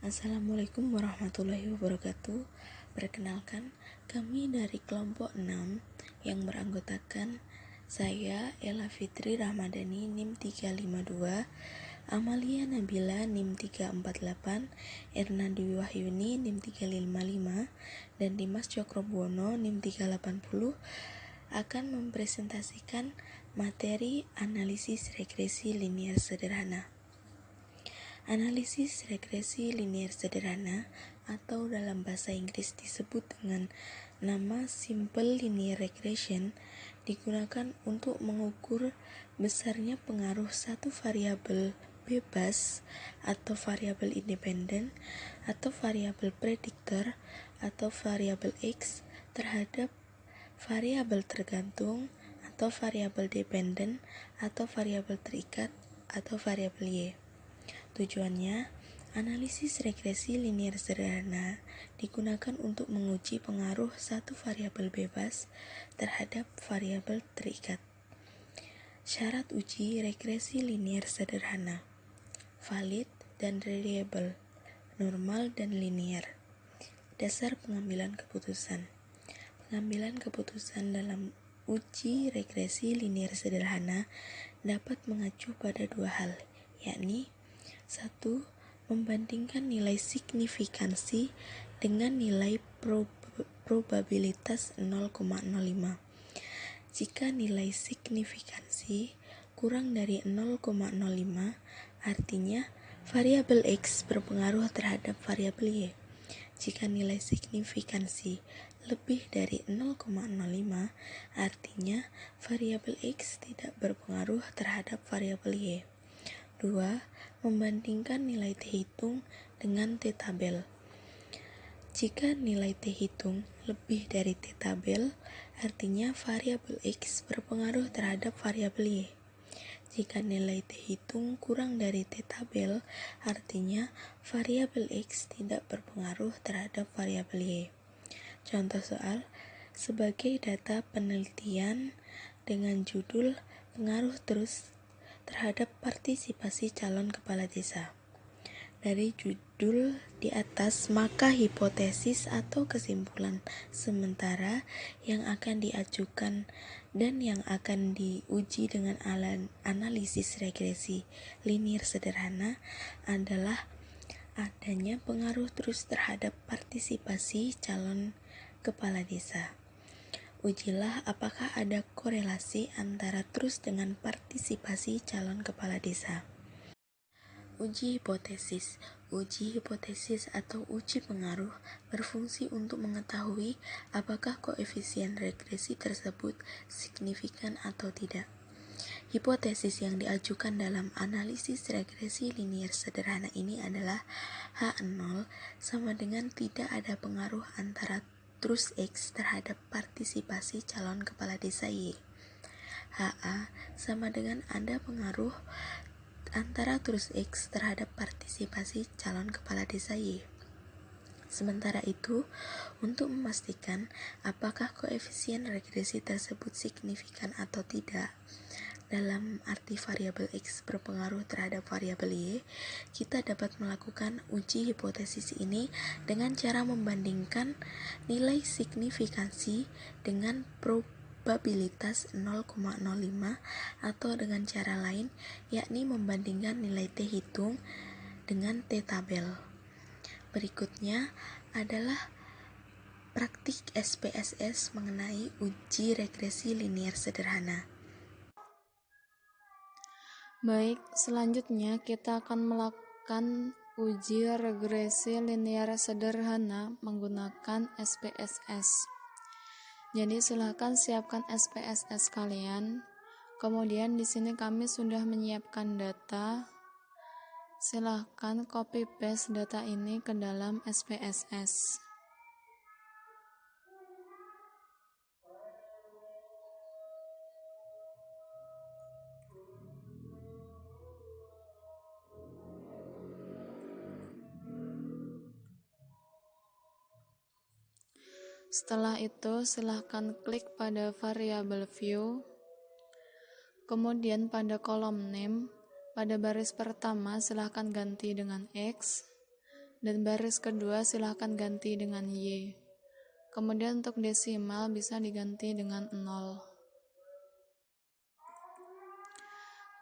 Assalamualaikum warahmatullahi wabarakatuh. Perkenalkan, kami dari kelompok 6 yang beranggotakan saya, Ella Fitri Rahmadani, NIM 352, Amalia Nabila, NIM 348, Erna Dwi Wahyuni, NIM 355, dan Dimas Cokrobuwono, NIM 380, akan mempresentasikan materi analisis regresi linier sederhana. Analisis regresi linier sederhana atau dalam bahasa Inggris disebut dengan nama Simple Linear Regression digunakan untuk mengukur besarnya pengaruh satu variabel bebas atau variabel independen atau variabel prediktor atau variabel X terhadap variabel tergantung atau variabel dependen atau variabel terikat atau variabel Y. Tujuannya, analisis regresi linier sederhana digunakan untuk menguji pengaruh satu variabel bebas terhadap variabel terikat. Syarat uji regresi linier sederhana: valid dan reliable, normal dan linear. Dasar pengambilan keputusan. Pengambilan keputusan dalam uji regresi linier sederhana dapat mengacu pada dua hal, yakni 1. Membandingkan nilai signifikansi dengan nilai probabilitas 0,05. Jika nilai signifikansi kurang dari 0,05, artinya variabel X berpengaruh terhadap variabel Y. Jika nilai signifikansi lebih dari 0,05, artinya variabel X tidak berpengaruh terhadap variabel Y. 2. Membandingkan nilai T hitung dengan T tabel. Jika nilai T hitung lebih dari T tabel, artinya variabel X berpengaruh terhadap variabel Y. Jika nilai T hitung kurang dari T tabel, artinya variabel X tidak berpengaruh terhadap variabel Y. Contoh soal, sebagai data penelitian dengan judul pengaruh terus terhadap partisipasi calon kepala desa. Dari judul di atas, maka hipotesis atau kesimpulan sementara yang akan diajukan dan yang akan diuji dengan analisis regresi linier sederhana adalah adanya pengaruh terus terhadap partisipasi calon kepala desa. Ujilah apakah ada korelasi antara terus dengan partisipasi calon kepala desa. Uji hipotesis. Uji hipotesis atau uji pengaruh berfungsi untuk mengetahui apakah koefisien regresi tersebut signifikan atau tidak. Hipotesis yang diajukan dalam analisis regresi linier sederhana ini adalah H0 sama dengan tidak ada pengaruh antara terus X terhadap partisipasi calon kepala desa Y. HA sama dengan ada pengaruh antara terus X terhadap partisipasi calon kepala desa Y. Sementara itu, untuk memastikan apakah koefisien regresi tersebut signifikan atau tidak, dalam arti variabel X berpengaruh terhadap variabel Y, kita dapat melakukan uji hipotesis ini dengan cara membandingkan nilai signifikansi dengan probabilitas 0,05 atau dengan cara lain, yakni membandingkan nilai T hitung dengan T tabel. Berikutnya adalah praktik SPSS mengenai uji regresi linier sederhana. Baik, selanjutnya kita akan melakukan uji regresi linier sederhana menggunakan SPSS. Jadi silakan siapkan SPSS kalian. Kemudian di sini kami sudah menyiapkan data. Silakan copy paste data ini ke dalam SPSS. Setelah itu, silahkan klik pada variabel view, kemudian pada kolom name, pada baris pertama silahkan ganti dengan X, dan baris kedua silahkan ganti dengan Y. Kemudian untuk desimal bisa diganti dengan 0.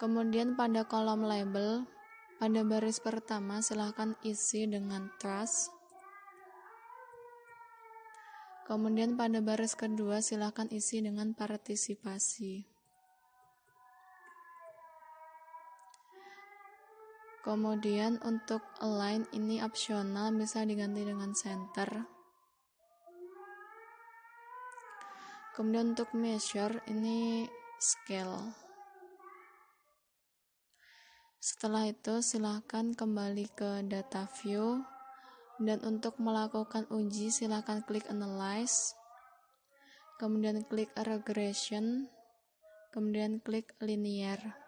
Kemudian pada kolom label, pada baris pertama silahkan isi dengan trust. Kemudian pada baris kedua silahkan isi dengan partisipasi. Kemudian untuk align ini opsional, bisa diganti dengan center. Kemudian untuk measure ini scale. Setelah itu silahkan kembali ke data view, dan untuk melakukan uji silahkan klik analyze, kemudian klik regression, kemudian klik linear.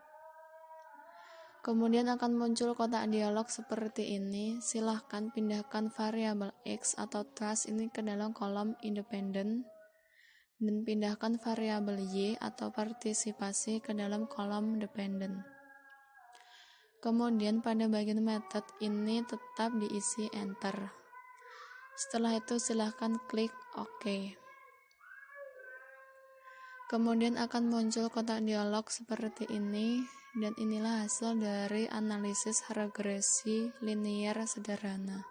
Kemudian akan muncul kotak dialog seperti ini. Silahkan pindahkan variabel X atau trust ini ke dalam kolom independen, dan pindahkan variabel Y atau partisipasi ke dalam kolom dependen. Kemudian pada bagian method ini tetap diisi enter. Setelah itu silahkan klik OK. Kemudian akan muncul kotak dialog seperti ini, dan inilah hasil dari analisis regresi linear sederhana.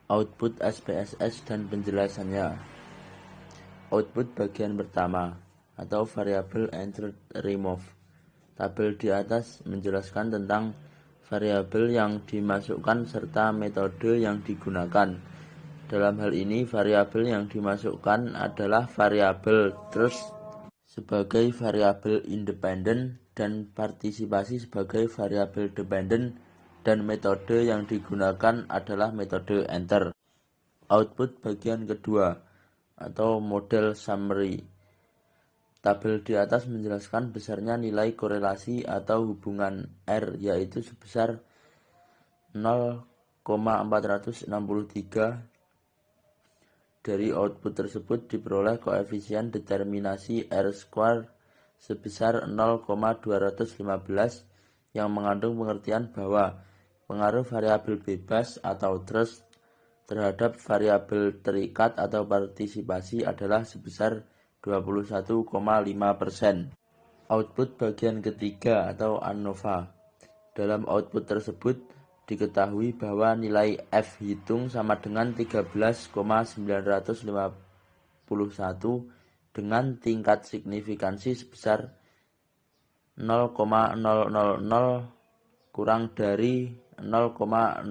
Output SPSS dan penjelasannya. Output bagian pertama, atau variabel entered remove. Tabel di atas menjelaskan tentang variabel yang dimasukkan serta metode yang digunakan. Dalam hal ini, variabel yang dimasukkan adalah variabel trust sebagai variabel independen dan partisipasi sebagai variabel dependen, dan metode yang digunakan adalah metode enter. Output bagian kedua, atau model summary. Tabel di atas menjelaskan besarnya nilai korelasi atau hubungan R, yaitu sebesar 0,463. Dari output tersebut diperoleh koefisien determinasi R² sebesar 0,215 yang mengandung pengertian bahwa pengaruh variabel bebas atau trust terhadap variabel terikat atau partisipasi adalah sebesar 21,5%. Output bagian ketiga atau ANOVA. Dalam output tersebut diketahui bahwa nilai F hitung sama dengan 13,951 dengan tingkat signifikansi sebesar 0,000 kurang dari 0,05,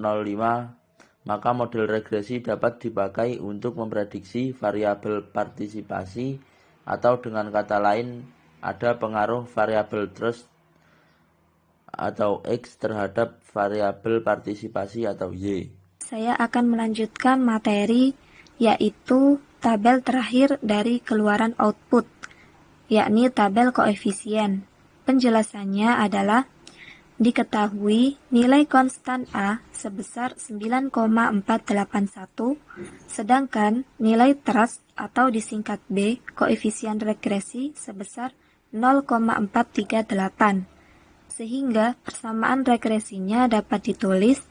maka model regresi dapat dipakai untuk memprediksi variabel partisipasi, atau dengan kata lain ada pengaruh variabel trust atau X terhadap variabel partisipasi atau Y. Saya akan melanjutkan materi, yaitu tabel terakhir dari keluaran output, yakni tabel koefisien. Penjelasannya adalah diketahui nilai konstan A sebesar 9,481, sedangkan nilai trust atau disingkat B, koefisien regresi sebesar 0,438. Sehingga persamaan regresinya dapat ditulis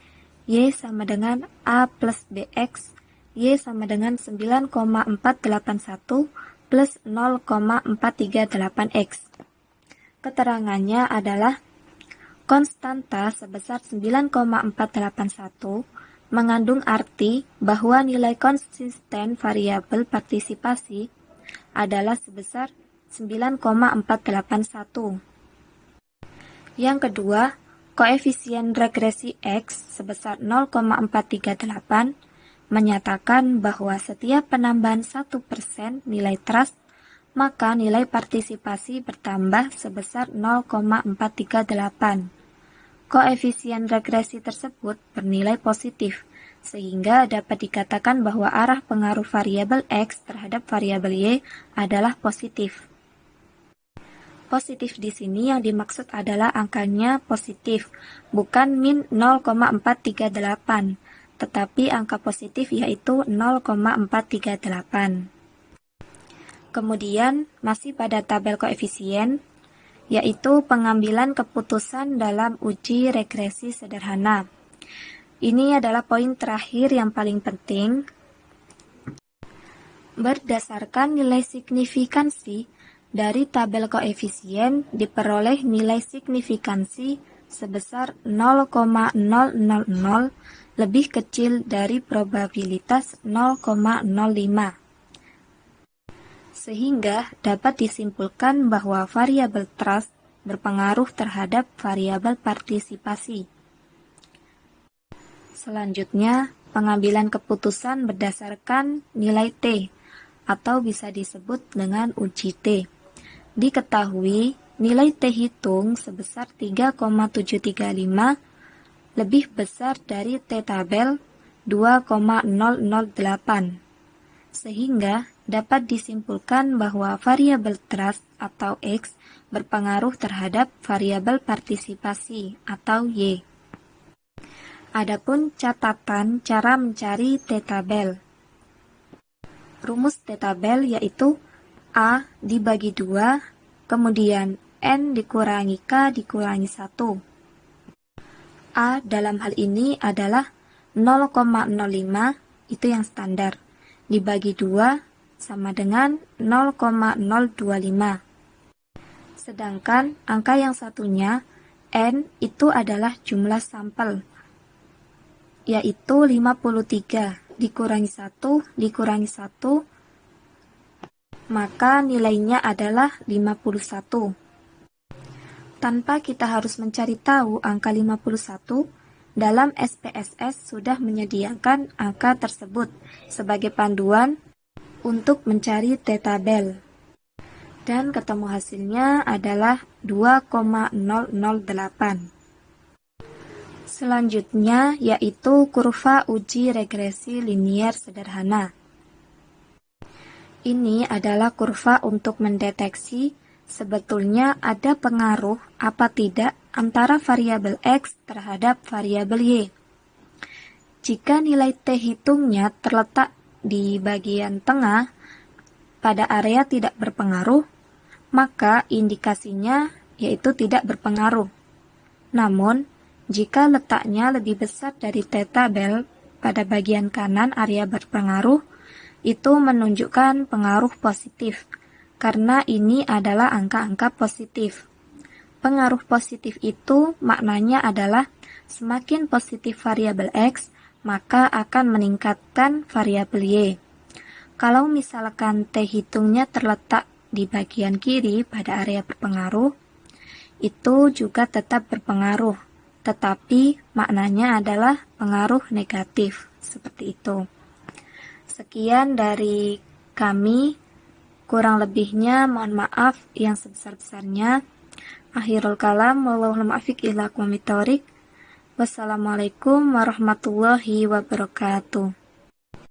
Y sama dengan A plus BX, Y sama dengan 9,481 plus 0,438X. Keterangannya adalah konstanta sebesar 9,481 mengandung arti bahwa nilai konsisten variabel partisipasi adalah sebesar 9,481. Yang kedua, koefisien regresi X sebesar 0,438 menyatakan bahwa setiap penambahan 1% nilai trust, maka nilai partisipasi bertambah sebesar 0,438. Koefisien regresi tersebut bernilai positif, sehingga dapat dikatakan bahwa arah pengaruh variabel X terhadap variabel Y adalah positif. Positif di sini yang dimaksud adalah angkanya positif, bukan min 0,438, tetapi angka positif yaitu 0,438. Kemudian, masih pada tabel koefisien, yaitu pengambilan keputusan dalam uji regresi sederhana. Ini adalah poin terakhir yang paling penting. Berdasarkan nilai signifikansi dari tabel koefisien diperoleh nilai signifikansi sebesar 0,000 lebih kecil dari probabilitas 0,05. Sehingga dapat disimpulkan bahwa variabel trust berpengaruh terhadap variabel partisipasi. Selanjutnya, pengambilan keputusan berdasarkan nilai T, atau bisa disebut dengan uji T. Diketahui, nilai T hitung sebesar 3,735 lebih besar dari T tabel 2,008. Sehingga dapat disimpulkan bahwa variabel trust atau X berpengaruh terhadap variabel partisipasi atau Y. Adapun catatan cara mencari T-tabel. Rumus T-tabel yaitu A dibagi 2, kemudian N dikurangi K dikurangi 1. A dalam hal ini adalah 0,05, itu yang standar. Dibagi 2 sama dengan 0,025. Sedangkan angka yang satunya, N, itu adalah jumlah sampel, yaitu 53 dikurangi 1 dikurangi 1, maka nilainya adalah 51. Tanpa kita harus mencari tahu angka 51, dalam SPSS sudah menyediakan angka tersebut sebagai panduan untuk mencari T-tabel. Dan ketemu hasilnya adalah 2,008. Selanjutnya yaitu kurva uji regresi linier sederhana. Ini adalah kurva untuk mendeteksi sebetulnya ada pengaruh apa tidak antara variabel X terhadap variabel Y. Jika nilai T hitungnya terletak di bagian tengah pada area tidak berpengaruh, maka indikasinya yaitu tidak berpengaruh. Namun, jika letaknya lebih besar dari T-tabel pada bagian kanan area berpengaruh, itu menunjukkan pengaruh positif, karena ini adalah angka-angka positif. Pengaruh positif itu maknanya adalah semakin positif variabel X, maka akan meningkatkan variabel Y. Kalau misalkan T hitungnya terletak di bagian kiri pada area berpengaruh, itu juga tetap berpengaruh, tetapi maknanya adalah pengaruh negatif, seperti itu. Sekian dari kami, kurang lebihnya mohon maaf yang sebesar-besarnya. Akhirul kalam, wallahul muwaffiq ila aqwamit thoriq. Wassalamualaikum warahmatullahi wabarakatuh.